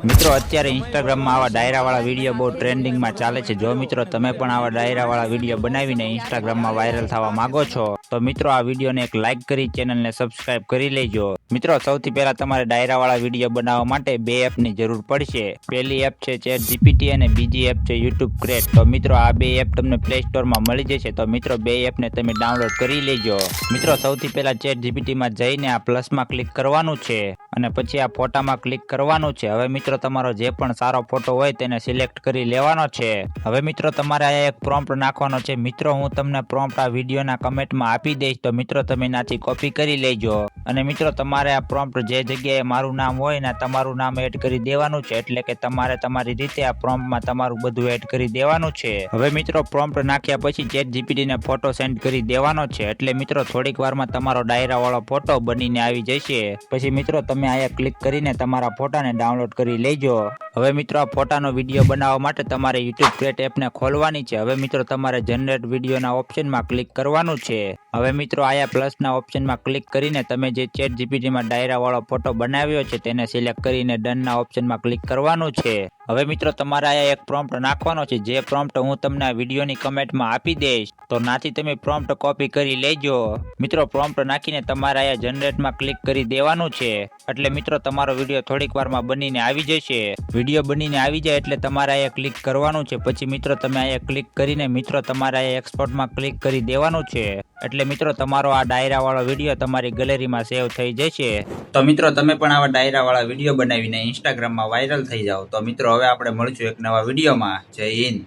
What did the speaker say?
મિત્રો અત્યારે ઇન્સ્ટાગ્રામમાં આવા ડાયરાવાળા વિડીયો બહુ ટ્રેન્ડિંગમાં ચાલે છે। જો મિત્રો તમે પણ આવા ડાયરાવાળા વિડીયો બનાવીને ઇન્સ્ટાગ્રામમાં વાયરલ થવા માંગો છો તો મિત્રો આ વિડીયોને એક લાઇક કરી ચેનલને સબસ્ક્રાઇબ કરી લેજો। મિત્રો સૌથી પહેલા તમારે ડાયરાવાળા વિડીયો બનાવવા માટે બે એપની જરૂર પડશે। પહેલી એપ છે ChatGPT અને બીજી એપ છે YouTube Create। તો મિત્રો આ બે એપ તમને પ્લે સ્ટોરમાં મળી જશે, તો મિત્રો બે એપને તમે ડાઉનલોડ કરી લેજો। મિત્રો સૌથી પહેલા ChatGPTમાં જઈને આ પ્લસમાં ક્લિક કરવાનું છે અને પછી આ ફોટામાં ક્લિક કરવાનું છે। હવે મિત્રો તમારો જે પણ સારો ફોટો હોય તેને સિલેક્ટ કરી લેવાનો છે। હવે મિત્રો તમારે આ એક પ્રોમ્પ્ટ નાખવાનો છે। મિત્રો હું તમને પ્રોમ્પ્ટ આ વિડીયોના કમેન્ટમાં આપી દઈશ, તો મિત્રો તમે નાથી કોપી કરી લેજો અને મિત્રો તમારે આ પ્રોમ્પ્ટ જે જગ્યાએ મારું નામ હોય ને તમારું નામ એડ કરી દેવાનું છે, એટલે કે તમારે તમારી રીતે આ પ્રોમ્પ્ટમાં તમારું બધું એડ કરી દેવાનું છે। હવે મિત્રો પ્રોમ્પ્ટ નાખ્યા પછી ChatGPT ને ફોટો સેન્ડ કરી દેવાનો છે, એટલે મિત્રો થોડીક વારમાં તમારો ડાયરા વાળો ફોટો બનીને આવી જશે। પછી મિત્રો તમે આયા ક્લિક કરીને તમારા ફોટાને ડાઉનલોડ કરી લેજો। હવે મિત્રો આ ફોટાનો વિડીયો બનાવવા માટે તમારે YouTube Create એપને ખોલવાની છે। હવે મિત્રો તમારે જનરેટ વિડીયોના ઓપ્શનમાં ક્લિક કરવાનું છે। હવે મિત્રો આયા પ્લસના ઓપ્શનમાં ક્લિક કરીને તમે જે ChatGPTમાં ડાયરા વાળો ફોટો બનાવ્યો છે તેને સિલેક્ટ કરીને ડનના ઓપ્શનમાં ક્લિક કરવાનું છે। હવે મિત્રો તમારે આયા એક પ્રોમ્પ્ટ નાખવાનો છે, જે પ્રોમ્પ્ટ હું તમને આ વિડીયોની કમેન્ટમાં આપી દઈશ, તો નાથી તમે પ્રોમ્પ્ટ કોપી કરી લેજો। મિત્રો પ્રોમ્પ્ટ નાખીને તમારે આયા જનરેટમાં ક્લિક કરી દેવાનું છે, એટલે મિત્રો તમારો વિડીયો થોડીક વારમાં બનીને આવી જશે। વિડીયો બનીને આવી જાય એટલે તમારે આયા ક્લિક કરવાનું છે। પછી મિત્રો તમે આયા ક્લિક કરીને મિત્રો તમારે આયા એક્સપોર્ટમાં ક્લિક કરી દેવાનું છે, એટલે મિત્રો તમારો આ ડાયરા વાળો વિડીયો તમારી ગેલેરીમાં સેવ થઈ જશે। તો મિત્રો તમે પણ આવા ડાયરા વાળા વિડીયો બનાવીને ઇન્સ્ટાગ્રામમાં વાયરલ થઈ જાઓ। તો મિત્રો હવે આપણે મળીશું એક નવા વિડીયોમાં। જય હિન્દ।